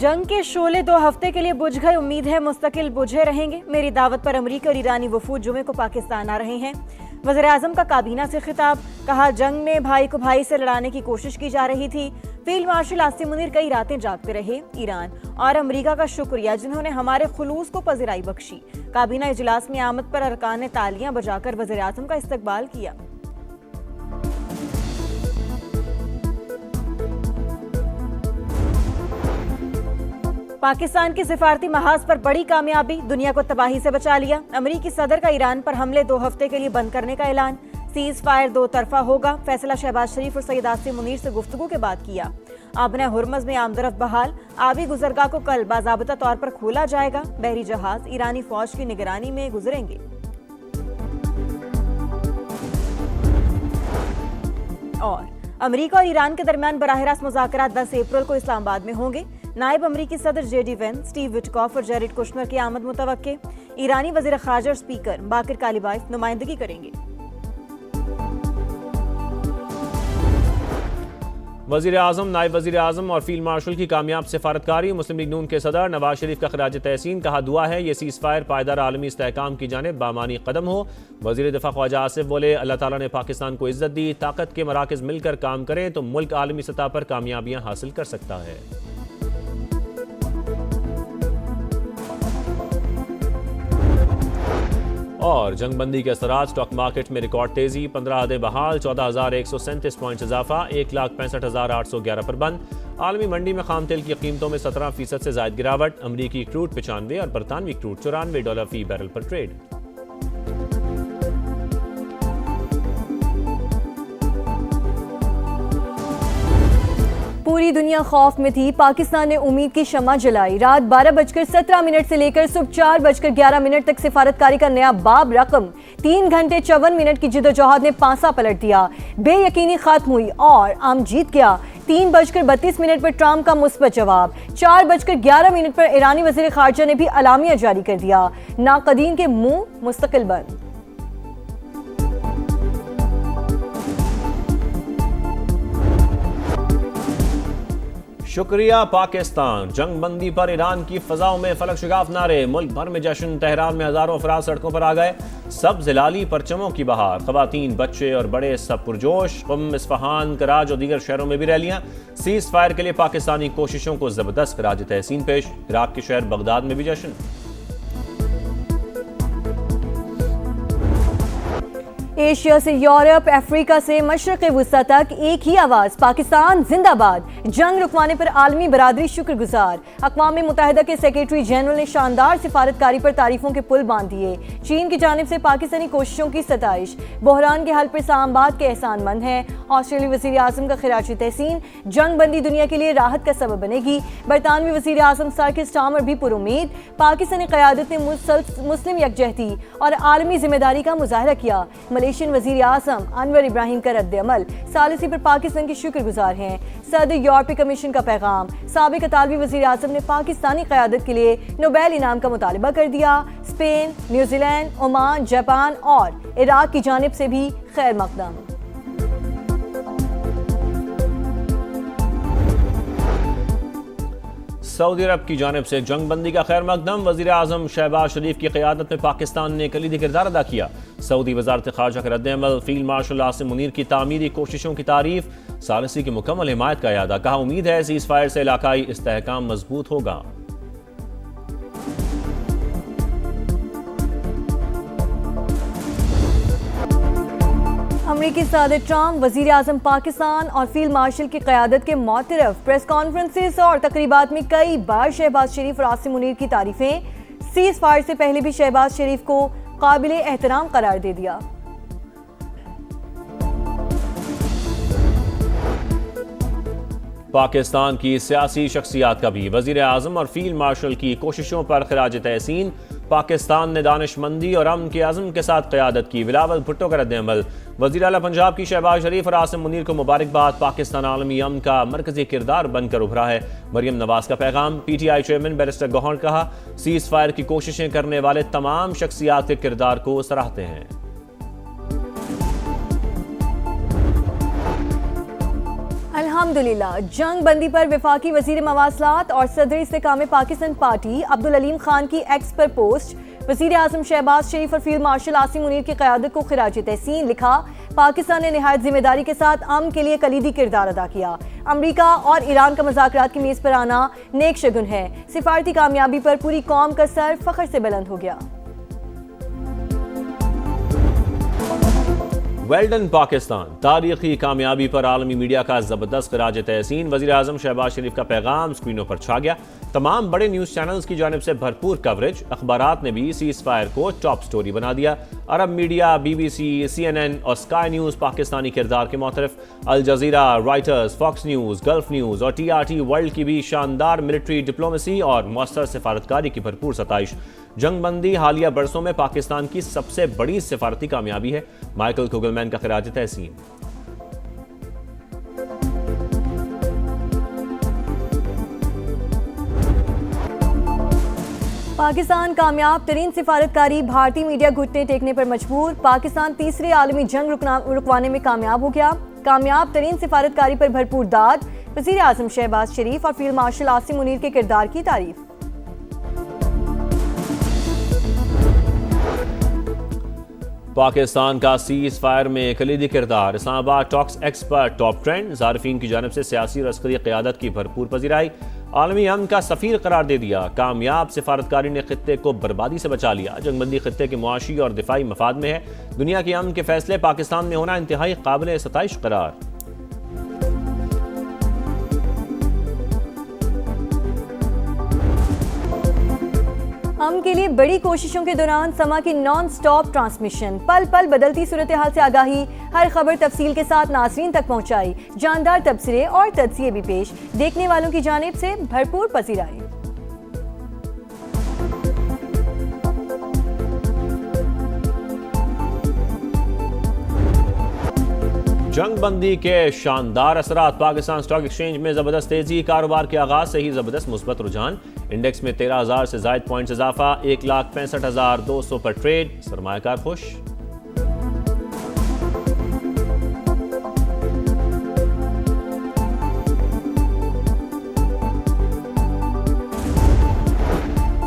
जंग के शोले 2 हफ्ते के लिए बुझ गए, उम्मीद है मुस्तकिल बुझे रहेंगे। मेरी दावत पर अमरीकी और ईरानी वफूद जुमे को पाकिस्तान आ रहे हैं। वज़ीर-ए-आज़म का काबीना से खिताब, कहा जंग में भाई को भाई से लड़ाने की कोशिश की जा रही थी। फील्ड मार्शल आसिम मुनीर कई रातें जागते रहे। ईरान और अमरीका का शुक्रिया जिन्होंने हमारे खुलूस को पज़िराई बख्शी। काबीना इजलास में आमद पर अरकान ने तालियां बजाकर वज़ीर-ए-आज़म का इस्तकबाल किया। पाकिस्तान की सिफारती महाज पर बड़ी कामयाबी, दुनिया को तबाही से बचा लिया। अमरीकी सदर का ईरान पर हमले 2 हफ्ते के लिए बंद करने का ऐलान। सीज फायर 2 तरफा होगा, फैसला शहबाज शरीफ और सईद आसिम मुनीर से गुफ्तगू के बाद किया। आबना हुर्मज में आमदरफ्त बहाल, आबी गुजरगाह को कल बाज़ाबता तौर पर खोला जाएगा। बहरी जहाज ईरानी फौज की निगरानी में गुजरेंगे। और अमरीका और ईरान के दरमियान बराह रास्त मुज़ाकरात 10 अप्रैल को इस्लामाबाद में होंगे। नायब अमरीकी सदर JD वेंस, स्टीव विटकॉफ और जेरेड कुशनर की आमद मुतवक्के। ईरानी वज़ीर ख़ारजा और स्पीकर बाकिर कालिबाफ नुमाइंदगी करेंगे। वज़ीर आज़म, नायब वज़ीर आज़म और फील्ड मार्शल की कामयाब सिफारतकारी। मुस्लिम लीग नून के सदर नवाज शरीफ का खराज तहसीन, कहा दुआ है ये सीज़ फायर पायदार आलमी इस्तेहकाम की जानिब बामानी कदम हो। वज़ीर दिफा ख्वाजा आसिफ बोले अल्लाह ताला ने पाकिस्तान को इज्जत दी, ताकत के मराकज़ मिलकर काम करें तो मुल्क आलमी सतह पर कामयाबियाँ हासिल कर सकता है। और जंगबंदी के असरात, स्टॉक मार्केट में रिकॉर्ड तेजी, 15 हदें बहाल, 14,137 पॉइंट इजाफा, 1,65,811 पर बंद। आलमी मंडी में खाम तेल की कीमतों में 17% से जायद गिरावट। अमरीकी क्रूड 95 और बरतानवी क्रूड $94 फी बैरल पर ट्रेड। पूरी दुनिया खौफ में थी, पाकिस्तान ने उम्मीद की शम्मा जलाई। रात 12:17 से लेकर सुबह 4:11 तक सिफारतकारी का नया बाब रकम। 3 घंटे 54 मिनट की जिदोजहद ने पांसा पलट दिया, बेयकीनी खत्म हुई और आम जीत गया। 3:32 पर ट्रंप का मुस्बत जवाब। 4:11 पर ईरानी वज़ीर ख़ारजा ने भी अलामिया जारी कर दिया, नाक़दीन के मुंह मुस्तकिल बंद। शुक्रिया पाकिस्तान। जंगबंदी पर ईरान की फजाओं में फलक शिगाफ नारे, मुल्क भर में जश्न। तेहरान में हजारों अफराद सड़कों पर आ गए। सब जिलाली परचमों की बहार, खवातीन, बच्चे और बड़े सब पुरजोश। क़ुम, इस्फहान, कराज और दीगर शहरों में भी रैलियां। सीज फायर के लिए पाकिस्तानी कोशिशों को जबरदस्त खराज तहसीन पेश। इराक के शहर बगदाद में भी जश्न। एशिया से यूरोप, अफ्रीका से मशरक़ वुस्ता तक एक ही आवाज़, पाकिस्तान जिंदाबाद। जंग रुकवाने पर आलमी बरादरी शुक्रगुजार। अक़वाम मुत्तहिदा के सेक्रेटरी जनरल ने शानदार सिफारतकारी पर तारीफों के पुल बांध दिए। चीन की जानिब से पाकिस्तानी कोशिशों की सताइश। बहरान के हल पर इस्लामाबाद के एहसानमंद हैं। ऑस्ट्रेलियाई वज़ीर आज़म का खिराज तहसीन, जंग बंदी दुनिया के लिए राहत का सबब बनेगी। बरतानवी वज़ीर आज़म सर किर स्टार्मर भी पुरुमीद। पाकिस्तानी क़यादत ने मुस्लिम यकजहती और आलमी जिम्मेदारी का मुजाहरा किया। मलेशियन वज़ीर आज़म अनवर इब्राहिम का रद्द-ए-अमल, सालिसी पर पाकिस्तान के शुक्रगुजार हैं। सदर यूरोपीय कमीशन का पैगाम। साबिक इतालवी वज़ीर आज़म ने पाकिस्तानी क़यादत के लिए नोबेल इनाम का मुतालबा कर दिया। स्पेन, न्यूजीलैंड, ओमान, जापान और इराक की जानिब से भी खैर मकदम। सऊदी अरब की जानिब से जंगबंदी का खैर मकदम। वज़ीर आज़म शहबाज शरीफ की क़यादत में पाकिस्तान ने कलीदी किरदार अदा किया। सऊदी वज़ारत ख़ारजा का रद्द-ए-अमल। फील्ड मार्शल आसिम मुनीर की तामीरी कोशिशों की तारीफ, सालिसी की मुकम्मल हिमायत का यादा। कहा उम्मीद है सीज़ फायर से इलाकाई इस्तेहकाम मजबूत होगा। अमरीकी सदर ट्रंप, वज़ीर आज़म पाकिस्तान और फील्ड मार्शल की क़यादत के मौतरफ प्रेस कॉन्फ्रेंसेस और तकरीबात में कई बार शहबाज शरीफ और आसिम मुनीर की तारीफें। सीज़ फायर से पहले भी शहबाज शरीफ को काबिल एहतराम करार दे दिया। पाकिस्तान की सियासी शख्सियात का भी वज़ीर आज़म और फील्ड मार्शल की कोशिशों पर खिराज तहसीन। पाकिस्तान ने दानिशमंदी और अमन के अज़्म के साथ क़यादत की। बिलावल भुट्टो का रद्द-ए-अमल। वज़ीर आला पंजाब की शहबाज शरीफ और आसिम मुनीर को मुबारकबाद। पाकिस्तान आलमी अमन का मरकज़ी किरदार बनकर उभरा है। मरियम नवाज का पैगाम। PTI चेयरमैन बैरिस्टर गौहर कहा सीज़ फायर की कोशिशें करने वाले तमाम शख्सियात के किरदार को सराहते हैं। अल्हम्दुलिल्लाह, जंग बंदी पर वफाकी वजीर मवासलात और सदर इस्तेकाम पाकिस्तान पार्टी अब्दुल अलीम खान की एक्स पर पोस्ट, वजीर आजम शहबाज शरीफ और फील्ड मार्शल आसिम मुनीर की क़यादत को खिराज तहसीन। लिखा, पाकिस्तान ने निहायत जिम्मेदारी के साथ अमन के लिए कलीदी किरदार अदा किया। अमरीका और ईरान का मुज़ाकरात की मेज़ पर आना नेक शगुन है। सिफारती कामयाबी पर पूरी कौम का सर फख्र से बुलंद हो गया। वेल्डन पाकिस्तान, तारीखी कामयाबी पर आलमी मीडिया का जबरदस्त खिराज तहसीन। वज़ीर आज़म शहबाज शरीफ का पैगाम स्क्रीनों पर छा गया। तमाम बड़े न्यूज़ चैनल्स की जानिब से भरपूर कवरेज। अखबारात ने भी सीज़ फायर को टॉप स्टोरी बना दिया। अरब मीडिया, BBC, CNN और स्काई न्यूज़ पाकिस्तानी किरदार के मोतरफ। Al Jazeera, Reuters, Fox News, Gulf News और TRT वर्ल्ड की भी शानदार मिलिट्री डिप्लोमेसी और मौसर सिफारतकारी की भरपूर सताइश। जंगबंदी हालिया बरसों में पाकिस्तान की सबसे बड़ी सिफारती कामयाबी है। माइकल कुगलमैन का खिराज तहसीन। पाकिस्तान कामयाब तरीन सिफारतकारी, भारतीय मीडिया घुटने टेकने पर मजबूर। पाकिस्तान तीसरी आलमी जंग रुकवाने में कामयाब हो गया। कामयाब तरीन सिफारतकारी पर भरपूर दाद। वज़ीर आज़म शहबाज शरीफ और फील्ड मार्शल आसिम मुनीर के किरदार की तारीफ। पाकिस्तान का सीज फायर में कलीदी किरदार। इस्लामाबाद टॉक्स एक्स पर टॉप ट्रेंड। ज़ारफीन की जानिब से सियासी और अस्करी क़यादत की भरपूर पजीराई। आलमी अमन का सफ़ीर करार दे दिया। कामयाब सिफारतकारी ने खित्ते को बर्बादी से बचा लिया। जंगबंदी खित्ते के मुआशी और दिफाई मफाद में है। दुनिया के अमन के फैसले पाकिस्तान में होना इंतहाई काबिल सताइश करार। अमन के लिए बड़ी कोशिशों के दौरान समा की नॉन स्टॉप ट्रांसमिशन। पल पल बदलती सूरत हाल से आगाही, हर खबर तफसील के साथ नाज़रीन तक पहुंचाई। जानदार तबसरे और तज्ज़िये भी पेश। देखने वालों की जानिब से भरपूर पसीराई। जंगबंदी के शानदार असरात। पाकिस्तान स्टॉक एक्सचेंज में जबरदस्त तेजी। कारोबार के आगाज से ही जबरदस्त मुस्बत रुझान। इंडेक्स में 13,000 से जायद पॉइंट्स इजाफा। 1,65,200 पर ट्रेड। सरमायाकार खुश।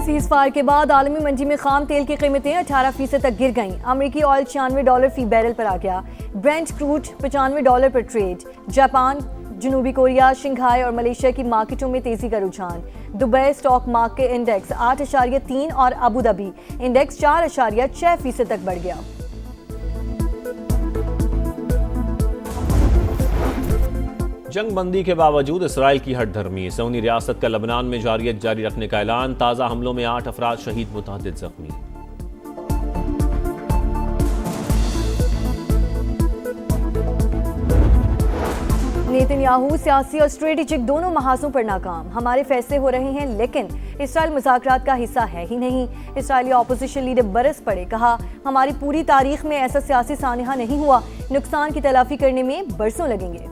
सीज फायर के बाद आलमी मंडी में खाम तेल की कीमतें 18% तक गिर गईं। अमेरिकी ऑयल $96 फी बैरल पर आ गया। ब्रेंट क्रूड $95 पर ट्रेड। जापान, जनूबी कोरिया, शंघाई और मलेशिया की मार्केटों में तेजी का रुझान। दुबई स्टॉक मार्केट इंडेक्स 8.3 और अबू धाबी इंडेक्स 4.6% तक बढ़ गया। जंगबंदी के बावजूद इसराइल की हट धर्मी। सऊदी रियासत का लबनान में जारियत जारी रखने का ऐलान। ताज़ा हमलों में 8 अफराद शहीद, मुतअद्दिद जख्मी। नेतन्याहू सियासी और स्ट्रेटेजिक दोनों महाजों पर नाकाम। हमारे फैसले हो रहे हैं लेकिन इसराइल मुज़ाकरात का हिस्सा है ही नहीं। इसराइली ऑपोजिशन लीडर बरस पड़े। कहा, हमारी पूरी तारीख में ऐसा सियासी सानहा नहीं हुआ। नुकसान की तलाफी करने में बरसों लगेंगे।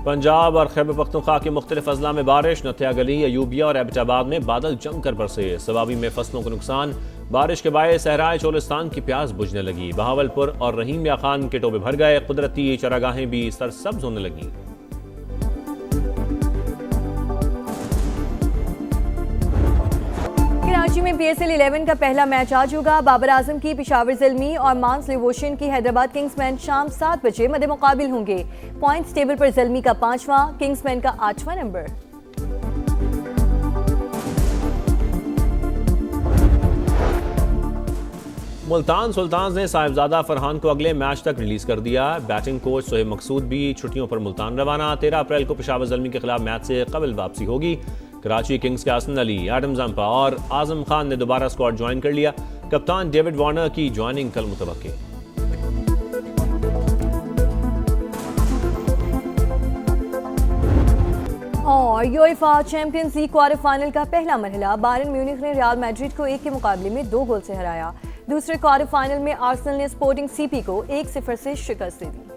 पंजाब और खैबर पख्तूनख्वा के मुख्तलिफ अजला में बारिश। नथिया गली, अयूबिया और एबटाबाद में बादल जमकर बरसे। सवाबी में फसलों को नुकसान। बारिश के बायस सहराए चोलिस्तान की प्यास बुझने लगी। बहावलपुर और रहीम या खान के टोबे भर गए। कुदरती चरागाहें भी सरसब्ज होने लगी। कराची में PSL 11 का पहला मैच आज होगा। बाबर आजम की पिशावर ज़ल्मी और मांस लिवोशन की हैदराबाद किंग्समैन शाम 7 बजे मद्दे मुकाबिल होंगे। पॉइंट्स टेबल पर ज़ल्मी का 5वां, किंग्समैन का 8वां नंबर। मुल्तान सुल्तान्स ने साहिबजादा फरहान को अगले मैच तक रिलीज कर दिया। बैटिंग कोच सोहेब मकसूद भी छुट्टियों पर मुल्तान रवाना। 13 अप्रैल को पेशावर ज़ल्मी के खिलाफ मैच से कबल वापसी होगी। कराची किंग्स के हसन अली, एडम जंपा और आजम खान ने दोबारा स्क्वाड ज्वाइन कर लिया। कप्तान डेविड वार्नर की ज्वाइनिंग कल मुतवक्के। और UEFA champions league quarter final का पहला मरहला। बायर्न म्यूनिख ने रियल मैड्रिड को 1 के मुकाबले में 2 गोल से हराया। दूसरे क्वार्टर फाइनल में आर्सेनल ने स्पोर्टिंग CP को 1-0 से शिकस्त दे दी।